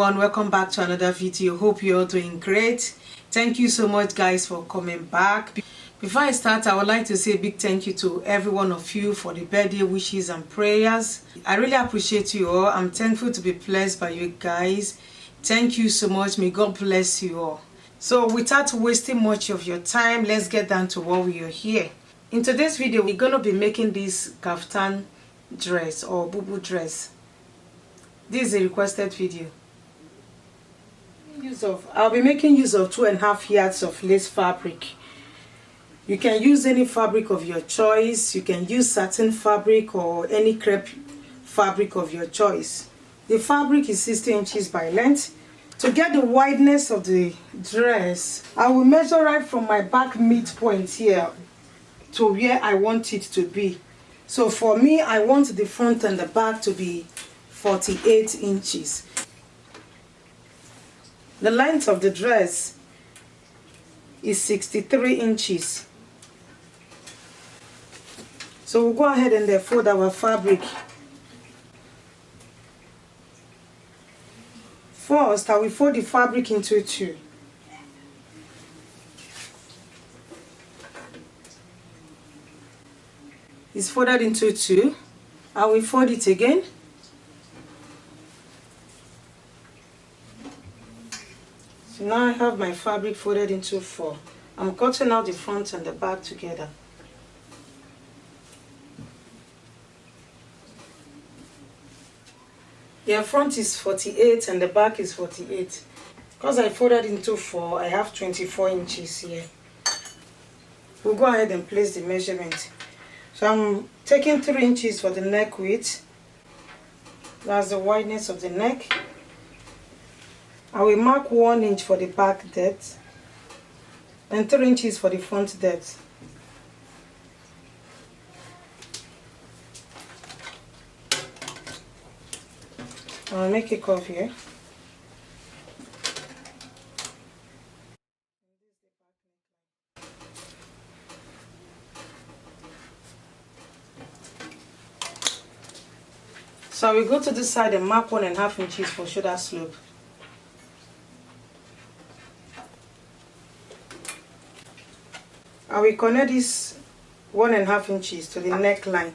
everyone, welcome back to another video. Hope you're doing great. Thank you so much guys for coming back. Before I start, I would like to say a big thank you to every one of you for the birthday wishes and prayers. I really appreciate you all. I'm thankful to be blessed by you guys. Thank you so much. May God bless you all. So without wasting much of your time, let's get down to what we are here. In today's video, we're going to be making this kaftan dress or bubu dress. This is a requested video. I'll be making use of 2.5 yards of lace fabric. You can use any fabric of your choice. You can use satin fabric or any crepe fabric of your choice. The fabric is 60 inches by length. To get the wideness of the dress, I will measure right from my back midpoint here to where I want it to be. So for me, I want the front and the back to be 48 inches. The length of the dress is 63 inches. So we'll go ahead and fold our fabric. First, I will fold the fabric into two. It's folded into two. I will fold it again. So now I have my fabric folded into four. I'm cutting out the front and the back together. The front is 48 and the back is 48. Because I folded into four, I have 24 inches here. We'll go ahead and place the measurement. So I'm taking 3 inches for the neck width. That's the wideness of the neck. I will mark 1 inch for the back depth and 3 inches for the front depth. I'll make a curve here. So I will go to this side and mark 1.5 inches for shoulder slope. I will connect this 1.5 inches to the neckline.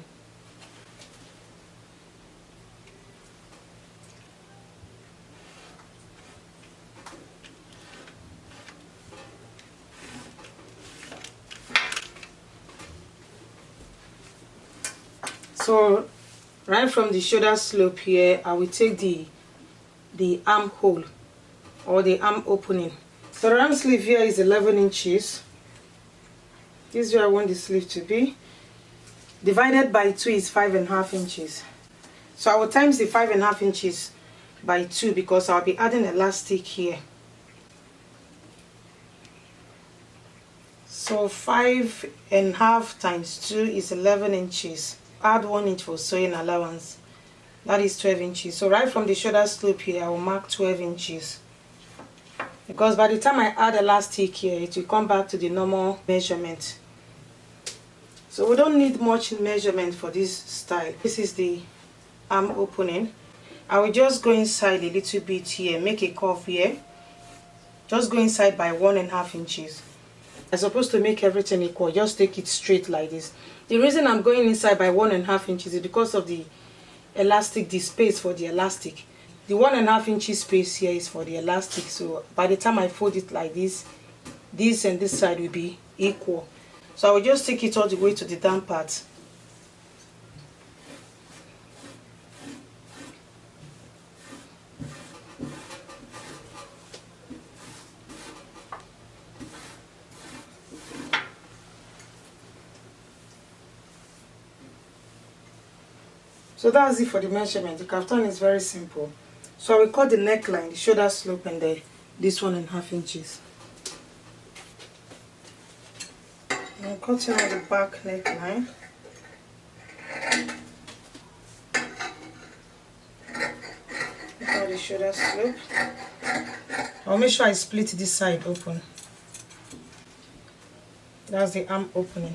So right from the shoulder slope here, I will take the armhole or the arm opening. So the arm sleeve here is 11 inches. This is where I want the sleeve to be. Divided by 2 is 5.5 inches. So I will times the 5.5 inches by 2 because I'll be adding elastic here. So 5.5 times 2 is 11 inches. Add 1 inch for sewing allowance. That is 12 inches. So right from the shoulder slope here, I will mark 12 inches. Because by the time I add elastic here, it will come back to the normal measurement. So we don't need much measurement for this style. This is the arm opening. I will just go inside a little bit here, make a curve here. Just go inside by 1.5 inches. I'm supposed to make everything equal. Just take it straight like this. The reason I'm going inside by 1.5 inches is because of the elastic, the space for the elastic. The 1.5 inches space here is for the elastic. So by the time I fold it like this and this side will be equal. So I will just take it all the way to the down part. So that's it for the measurement. The kaftan is very simple. So I will cut the neckline, the shoulder slope, and this 1.5 inches. I'm cutting out the back neckline. Look at the shoulder slope. I'll make sure I split this side open. That's the arm opening.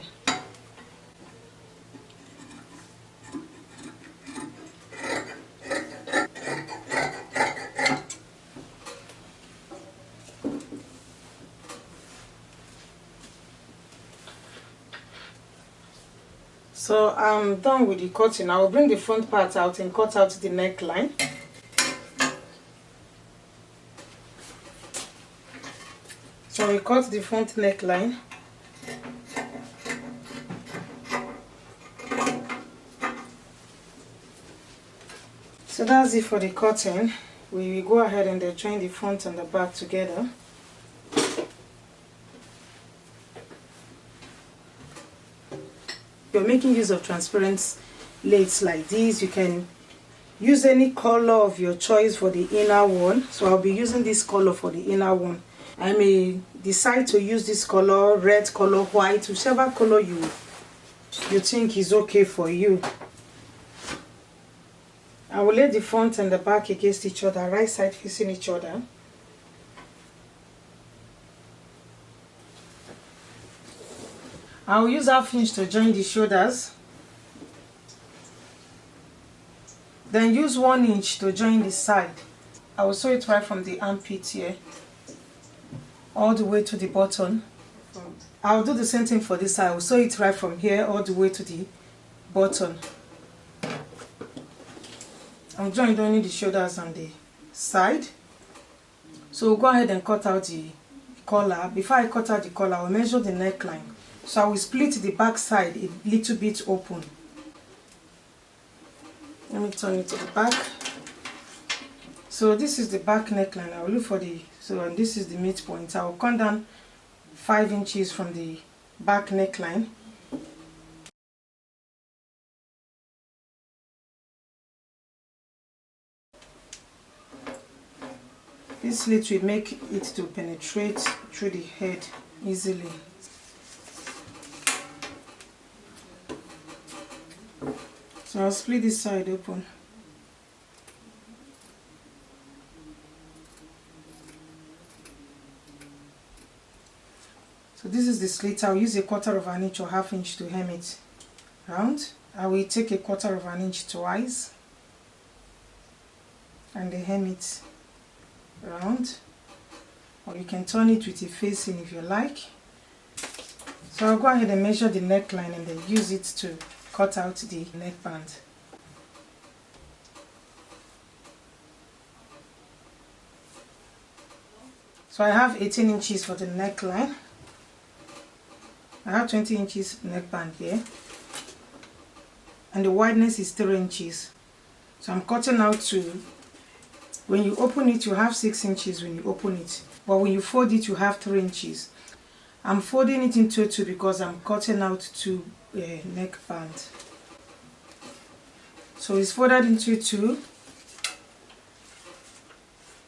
So I'm done with the cutting. I will bring the front part out and cut out the neckline. So we cut the front neckline. So that's it for the cutting. We will go ahead and join the front and the back together. You're making use of transparent lace like this, you can use any color of your choice for the inner one. So I'll be using this color for the inner one. I may decide to use this color, red color, white, whichever color you think is okay for you. I will lay the front and the back against each other, right side facing each other. I will use half inch to join the shoulders. Then use 1 inch to join the side. I will sew it right from the armpit here all the way to the bottom. I'll do the same thing for this side. I will sew it right from here all the way to the bottom. I'm joining only the shoulders on the side. So we'll go ahead and cut out the collar. Before I cut out the collar, I will measure the neckline. So I will split the back side a little bit open. Let me turn it to the back. So this is the back neckline. I will look for and this is the midpoint. I will come down 5 inches from the back neckline. This slit will make it to penetrate through the head easily. So I'll split this side open. So this is the slit. I'll use 1/4 of an inch or ½ inch to hem it round. I will take 1/4 of an inch twice and hem it round, or you can turn it with a facing if you like. So I'll go ahead and measure the neckline and then use it to cut out the neckband. So I have 18 inches for the neckline. I have 20 inches neckband here, and the wideness is 3 inches. So I'm cutting out to, when you open it you have 6 inches when you open it, but when you fold it you have 3 inches. I'm folding it into 2 because I'm cutting out 2 neckband. So it's folded into 2,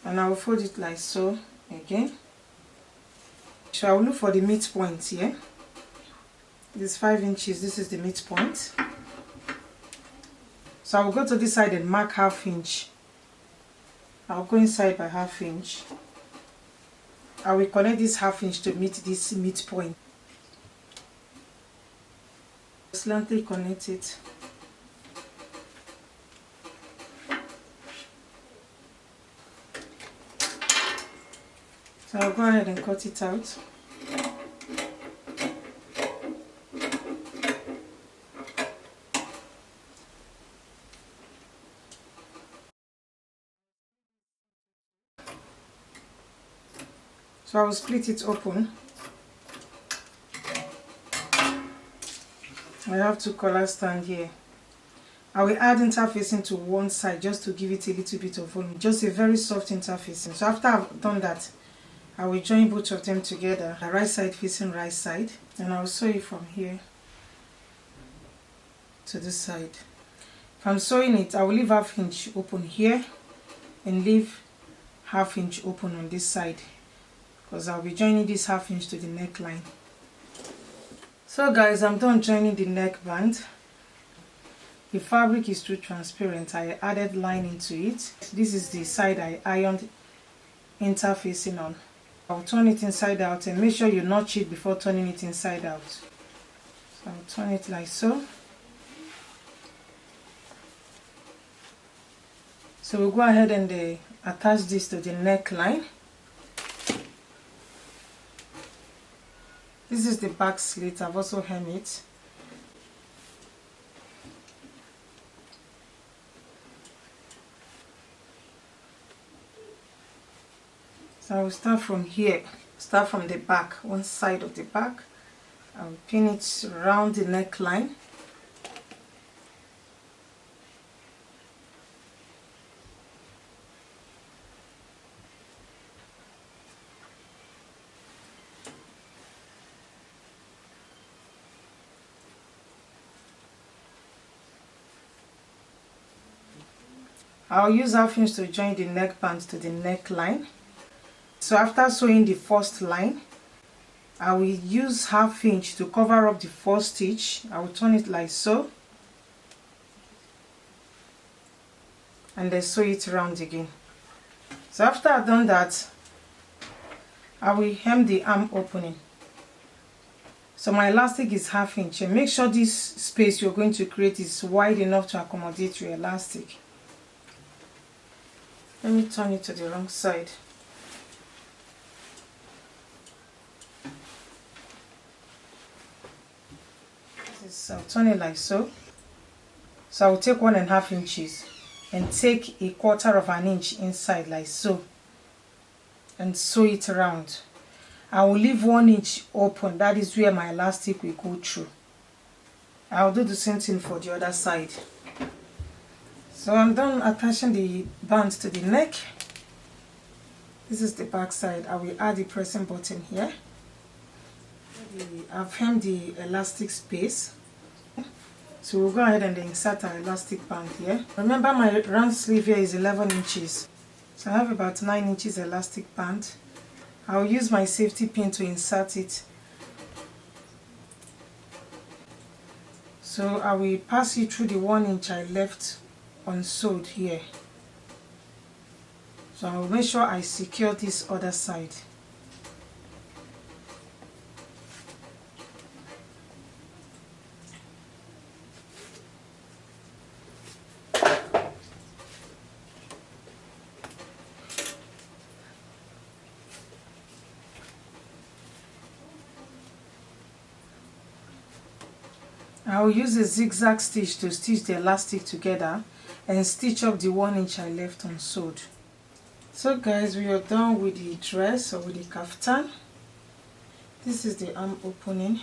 and I will fold it like so again. So I will look for the midpoint here. This 5 inches, this is the midpoint. So I will go to this side and mark ½ inch. I'll go inside by ½ inch. I will connect this ½ inch to meet this midpoint. Slightly connect it. So I'll go ahead and cut it out. So I will split it open. I have 2 collar stand here. I will add interfacing to one side just to give it a little bit of volume, just a very soft interfacing. So after I've done that, I will join both of them together, the right side facing right side, and I will sew it from here to this side. If I'm sewing it, I will leave ½ inch open here and leave ½ inch open on this side, because I'll be joining this ½ inch to the neckline. So guys, I'm done joining the neckband. The fabric is too transparent. I added lining to it. This is the side I ironed interfacing on. I'll turn it inside out, and make sure you notch it before turning it inside out. So I'll turn it like so. So we'll go ahead and attach this to the neckline. This is the back slit. I've also hemmed it. So I will start from here, start from the back, one side of the back. I will pin it around the neckline. I'll use half inch to join the neckband to the neckline. So after sewing the first line, I will use half inch to cover up the first stitch. I will turn it like so, and then sew it around again. So after I've done that, I will hem the arm opening. So my elastic is half inch, and make sure this space you're going to create is wide enough to accommodate your elastic. Let me turn it to the wrong side. I'll turn it like so. So I will take 1.5 inches and take 1/4 inch inside like so and sew it around. I will leave 1 inch open. That is where my elastic will go through. I'll do the same thing for the other side. So I'm done attaching the bands to the neck. This is the back side. I will add the pressing button here. I've hemmed the elastic space. So we'll go ahead and insert our elastic band here. Remember, my round sleeve here is 11 inches. So I have about 9 inches elastic band. I'll use my safety pin to insert it. So I will pass it through the 1 inch I left unsewed here. So I will make sure I secure this other side. I will use a zigzag stitch to stitch the elastic together and stitch up the 1 inch I left unsewed. So guys, we are done with the dress or with the kaftan. This is the arm opening.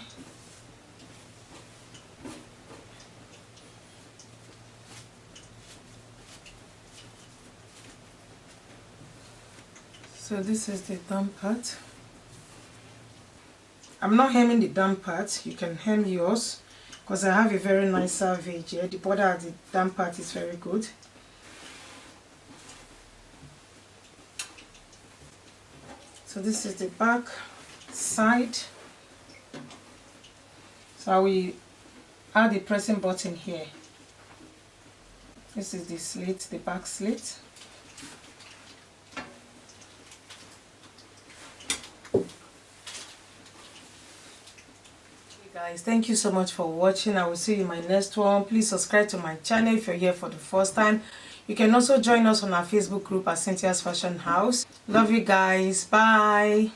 So this is the down part. I'm not hemming the down part. You can hem yours because I have a very nice salvage here. The border at the down part is very good. So this is the back side. So I will add the pressing button here. This is the slit, the back slit. Guys, thank you so much for watching. I will see you in my next one. Please subscribe to my channel if you're here for the first time. You can also join us on our Facebook group at Cynthia's Fashion House. Love you guys. Bye.